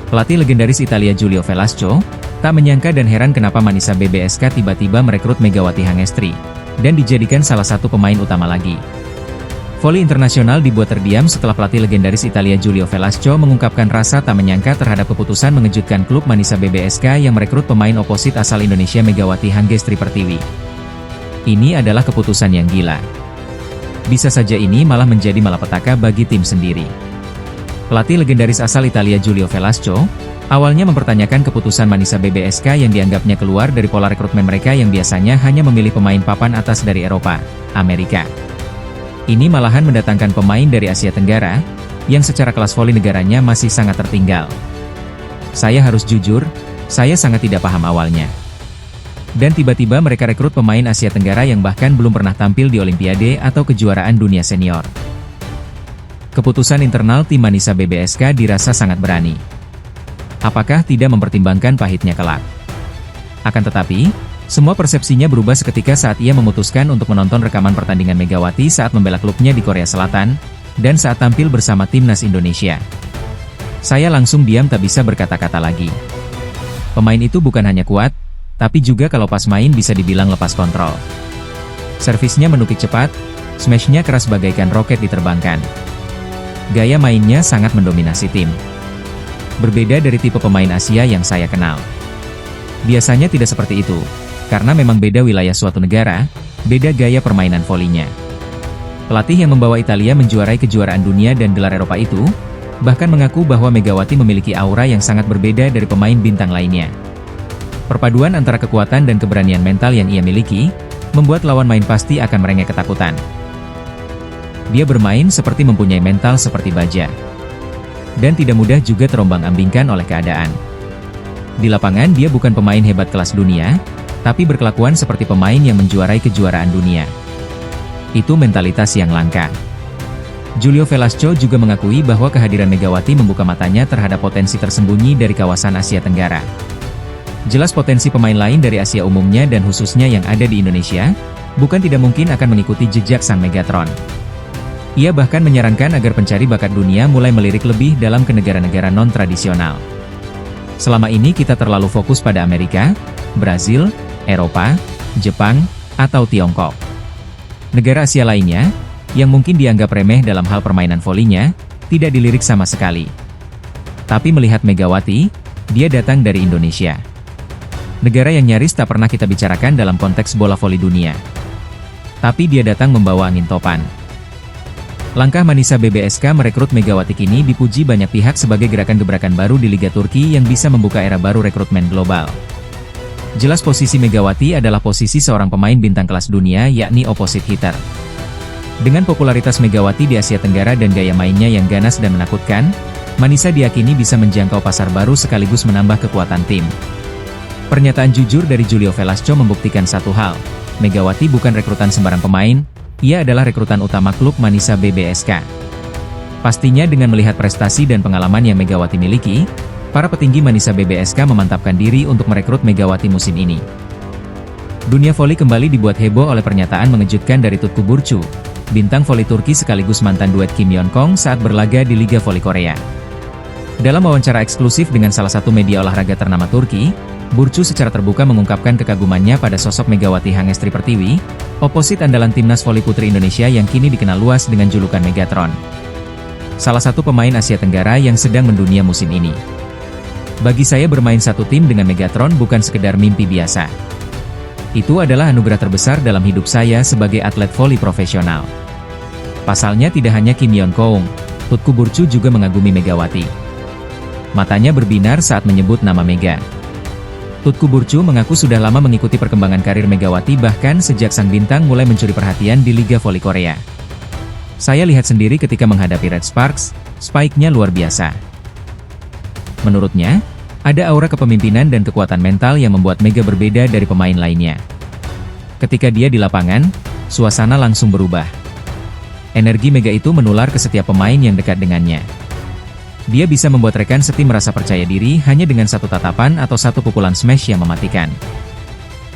Pelatih legendaris Italia Giulio Velasco, tak menyangka dan heran kenapa Manisa BBSK tiba-tiba merekrut Megawati Hangestri, dan dijadikan salah satu pemain utama lagi. Voli internasional dibuat terdiam setelah pelatih legendaris Italia Giulio Velasco mengungkapkan rasa tak menyangka terhadap keputusan mengejutkan klub Manisa BBSK yang merekrut pemain oposit asal Indonesia Megawati Hangestri Pertiwi. Ini adalah keputusan yang gila. Bisa saja ini malah menjadi malapetaka bagi tim sendiri. Pelatih legendaris asal Italia Giulio Velasco, awalnya mempertanyakan keputusan Manisa BBSK yang dianggapnya keluar dari pola rekrutmen mereka yang biasanya hanya memilih pemain papan atas dari Eropa, Amerika. Ini malahan mendatangkan pemain dari Asia Tenggara, yang secara kelas voli negaranya masih sangat tertinggal. Saya harus jujur, saya sangat tidak paham awalnya. Dan tiba-tiba mereka rekrut pemain Asia Tenggara yang bahkan belum pernah tampil di Olimpiade atau kejuaraan dunia senior. Keputusan internal tim Manisa BBSK dirasa sangat berani. Apakah tidak mempertimbangkan pahitnya kelak? Akan tetapi, semua persepsinya berubah seketika saat ia memutuskan untuk menonton rekaman pertandingan Megawati saat membela klubnya di Korea Selatan, dan saat tampil bersama timnas Indonesia. Saya langsung diam tak bisa berkata-kata lagi. Pemain itu bukan hanya kuat, tapi juga kalau pas main bisa dibilang lepas kontrol. Servisnya menukik cepat, smashnya keras bagaikan roket diterbangkan. Gaya mainnya sangat mendominasi tim. Berbeda dari tipe pemain Asia yang saya kenal. Biasanya tidak seperti itu, karena memang beda wilayah suatu negara, beda gaya permainan volinya. Pelatih yang membawa Italia menjuarai kejuaraan dunia dan gelar Eropa itu, bahkan mengaku bahwa Megawati memiliki aura yang sangat berbeda dari pemain bintang lainnya. Perpaduan antara kekuatan dan keberanian mental yang ia miliki, membuat lawan main pasti akan merengek ketakutan. Dia bermain seperti mempunyai mental seperti baja. Dan tidak mudah juga terombang-ambingkan oleh keadaan. Di lapangan dia bukan pemain hebat kelas dunia, tapi berkelakuan seperti pemain yang menjuarai kejuaraan dunia. Itu mentalitas yang langka. Giulio Velasco juga mengakui bahwa kehadiran Megawati membuka matanya terhadap potensi tersembunyi dari kawasan Asia Tenggara. Jelas potensi pemain lain dari Asia umumnya dan khususnya yang ada di Indonesia, bukan tidak mungkin akan mengikuti jejak sang Megatron. Ia bahkan menyarankan agar pencari bakat dunia mulai melirik lebih dalam ke negara-negara non-tradisional. Selama ini kita terlalu fokus pada Amerika, Brazil, Eropa, Jepang, atau Tiongkok. Negara Asia lainnya, yang mungkin dianggap remeh dalam hal permainan volinya, tidak dilirik sama sekali. Tapi melihat Megawati, dia datang dari Indonesia. Negara yang nyaris tak pernah kita bicarakan dalam konteks bola voli dunia. Tapi dia datang membawa angin topan. Langkah Manisa BBSK merekrut Megawati kini dipuji banyak pihak sebagai gerakan gebrakan baru di Liga Turki yang bisa membuka era baru rekrutmen global. Jelas posisi Megawati adalah posisi seorang pemain bintang kelas dunia yakni opposite hitter. Dengan popularitas Megawati di Asia Tenggara dan gaya mainnya yang ganas dan menakutkan, Manisa diyakini bisa menjangkau pasar baru sekaligus menambah kekuatan tim. Pernyataan jujur dari Giulio Velasco membuktikan satu hal, Megawati bukan rekrutan sembarang pemain, ia adalah rekrutan utama klub Manisa BBSK. Pastinya dengan melihat prestasi dan pengalaman yang Megawati miliki, para petinggi Manisa BBSK memantapkan diri untuk merekrut Megawati musim ini. Dunia voli kembali dibuat heboh oleh pernyataan mengejutkan dari Tutku Burcu, bintang voli Turki sekaligus mantan duet Kim Yeon Kong saat berlaga di Liga Voli Korea. Dalam wawancara eksklusif dengan salah satu media olahraga ternama Turki, Burcu secara terbuka mengungkapkan kekagumannya pada sosok Megawati Hangestri Pertiwi, oposit andalan timnas voli putri Indonesia yang kini dikenal luas dengan julukan Megatron. Salah satu pemain Asia Tenggara yang sedang mendunia musim ini. Bagi saya bermain satu tim dengan Megatron bukan sekedar mimpi biasa. Itu adalah anugerah terbesar dalam hidup saya sebagai atlet voli profesional. Pasalnya tidak hanya Kim Yeon Kong, Tutku Burcu juga mengagumi Megawati. Matanya berbinar saat menyebut nama Mega. Tutku Burcu mengaku sudah lama mengikuti perkembangan karir Megawati bahkan sejak sang bintang mulai mencuri perhatian di Liga Voli Korea. Saya lihat sendiri ketika menghadapi Red Sparks, spike-nya luar biasa. Menurutnya, ada aura kepemimpinan dan kekuatan mental yang membuat Mega berbeda dari pemain lainnya. Ketika dia di lapangan, suasana langsung berubah. Energi Mega itu menular ke setiap pemain yang dekat dengannya. Dia bisa membuat rekan setim merasa percaya diri hanya dengan satu tatapan atau satu pukulan smash yang mematikan.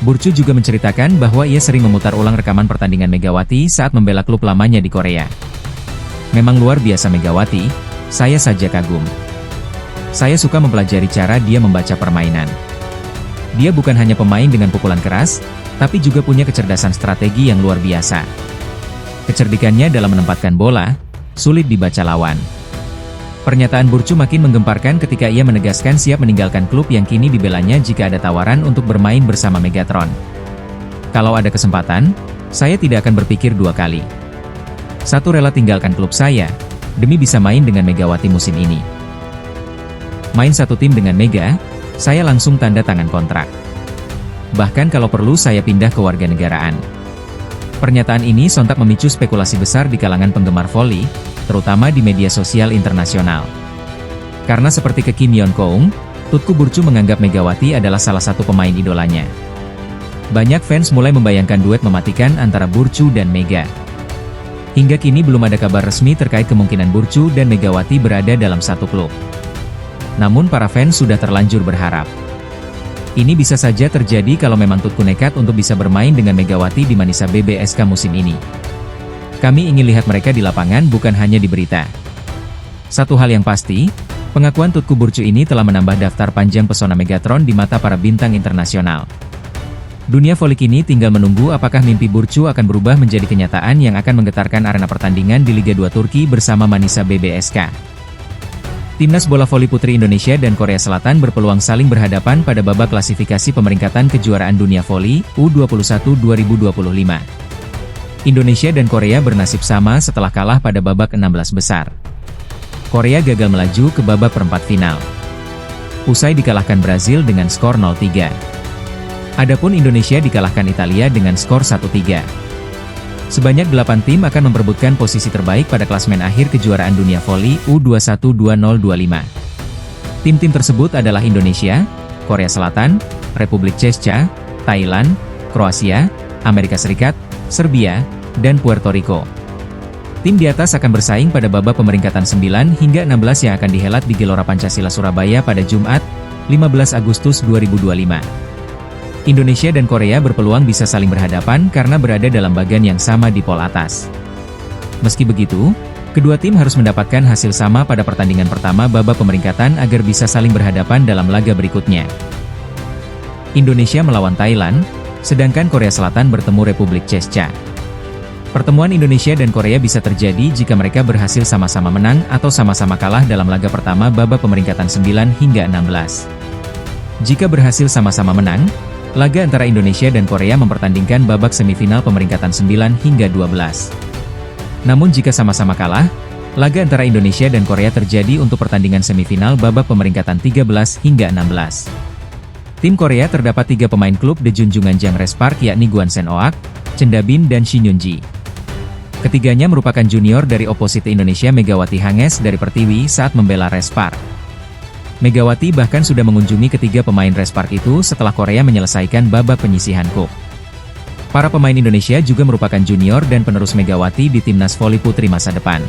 Burcu juga menceritakan bahwa ia sering memutar ulang rekaman pertandingan Megawati saat membela klub lamanya di Korea. Memang luar biasa Megawati, saya saja kagum. Saya suka mempelajari cara dia membaca permainan. Dia bukan hanya pemain dengan pukulan keras, tapi juga punya kecerdasan strategi yang luar biasa. Kecerdikannya dalam menempatkan bola, sulit dibaca lawan. Pernyataan Burcu makin menggemparkan ketika ia menegaskan siap meninggalkan klub yang kini dibelanya jika ada tawaran untuk bermain bersama Megatron. Kalau ada kesempatan, saya tidak akan berpikir dua kali. Satu rela tinggalkan klub saya, demi bisa main dengan Megawati musim ini. Main satu tim dengan Mega, saya langsung tanda tangan kontrak. Bahkan kalau perlu saya pindah ke warganegaraan. Pernyataan ini sontak memicu spekulasi besar di kalangan penggemar voli, terutama di media sosial internasional. Karena seperti ke Kim Yeon Koong, Tutku Burcu menganggap Megawati adalah salah satu pemain idolanya. Banyak fans mulai membayangkan duet mematikan antara Burcu dan Mega. Hingga kini belum ada kabar resmi terkait kemungkinan Burcu dan Megawati berada dalam satu klub. Namun para fans sudah terlanjur berharap. Ini bisa saja terjadi kalau memang Tutku nekat untuk bisa bermain dengan Megawati di Manisa BBSK musim ini. Kami ingin lihat mereka di lapangan bukan hanya di berita. Satu hal yang pasti, pengakuan Tutku Burcu ini telah menambah daftar panjang pesona Megatron di mata para bintang internasional. Dunia voli kini tinggal menunggu apakah mimpi Burcu akan berubah menjadi kenyataan yang akan menggetarkan arena pertandingan di Liga 2 Turki bersama Manisa BBSK. Timnas bola voli putri Indonesia dan Korea Selatan berpeluang saling berhadapan pada babak klasifikasi pemeringkatan kejuaraan dunia voli U21 2025. Indonesia dan Korea bernasib sama setelah kalah pada babak 16 besar. Korea gagal melaju ke babak perempat final. Usai dikalahkan Brazil dengan skor 0-3. Adapun Indonesia dikalahkan Italia dengan skor 1-3. Sebanyak 8 tim akan memperebutkan posisi terbaik pada klasemen akhir kejuaraan dunia voli U21 2025. Tim-tim tersebut adalah Indonesia, Korea Selatan, Republik Czechia, Thailand, Kroasia, Amerika Serikat, Serbia, dan Puerto Rico. Tim di atas akan bersaing pada babak pemeringkatan 9 hingga 16 yang akan dihelat di Gelora Pancasila Surabaya pada Jumat, 15 Agustus 2025. Indonesia dan Korea berpeluang bisa saling berhadapan karena berada dalam bagan yang sama di pol atas. Meski begitu, kedua tim harus mendapatkan hasil sama pada pertandingan pertama babak pemeringkatan agar bisa saling berhadapan dalam laga berikutnya. Indonesia melawan Thailand, sedangkan Korea Selatan bertemu Republik Czechia. Pertemuan Indonesia dan Korea bisa terjadi jika mereka berhasil sama-sama menang atau sama-sama kalah dalam laga pertama babak pemeringkatan 9 hingga 16. Jika berhasil sama-sama menang, laga antara Indonesia dan Korea mempertandingkan babak semifinal pemeringkatan 9 hingga 12. Namun jika sama-sama kalah, laga antara Indonesia dan Korea terjadi untuk pertandingan semifinal babak pemeringkatan 13 hingga 16. Tim Korea terdapat 3 pemain klub The Junjungan Jang Respark yakni Gwansen Oak, Chen Dabin dan Shin Yunji. Ketiganya merupakan junior dari oposite Indonesia Megawati Hanges dari Pertiwi saat membela Respark. Megawati bahkan sudah mengunjungi ketiga pemain Respark itu setelah Korea menyelesaikan babak penyisihan kup. Para pemain Indonesia juga merupakan junior dan penerus Megawati di timnas voli putri masa depan.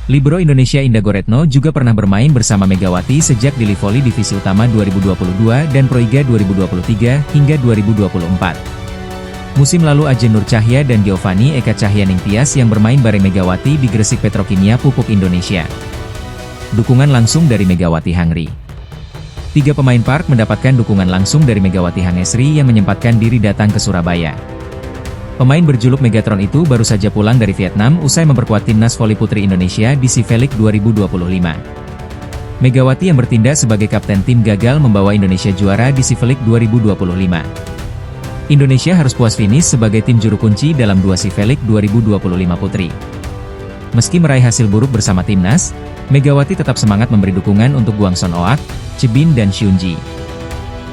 Libero Indonesia Indah Goretno juga pernah bermain bersama Megawati sejak di Livoli Divisi Utama 2022 dan Proiga 2023 hingga 2024. Musim lalu Ajen Nur Cahya dan Giovanni Eka Cahyaningtyas yang bermain bareng Megawati di Gresik Petrokimia Pupuk Indonesia. Dukungan langsung dari Megawati Hangri. 3 pemain Park mendapatkan dukungan langsung dari Megawati Hangesri yang menyempatkan diri datang ke Surabaya. Pemain berjuluk Megatron itu baru saja pulang dari Vietnam usai memperkuat timnas voli putri Indonesia di Cifelik 2025. Megawati yang bertindak sebagai kapten tim gagal membawa Indonesia juara di Cifelik 2025. Indonesia harus puas finish sebagai tim juru kunci dalam 2 Cifelik 2025 putri. Meski meraih hasil buruk bersama timnas, Megawati tetap semangat memberi dukungan untuk Gwansen Oak, Chebin dan Hyunji.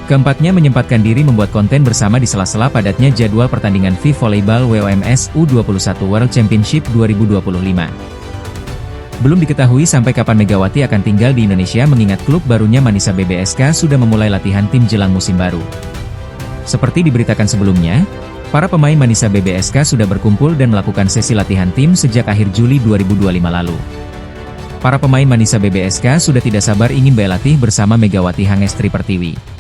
Keempatnya menyempatkan diri membuat konten bersama di sela-sela padatnya jadwal pertandingan FIF Volleyball WOMS U21 World Championship 2025. Belum diketahui sampai kapan Megawati akan tinggal di Indonesia mengingat klub barunya Manisa BBSK sudah memulai latihan tim jelang musim baru. Seperti diberitakan sebelumnya, para pemain Manisa BBSK sudah berkumpul dan melakukan sesi latihan tim sejak akhir Juli 2025 lalu. Para pemain Manisa BBSK sudah tidak sabar ingin berlatih bersama Megawati Hangestri Pertiwi.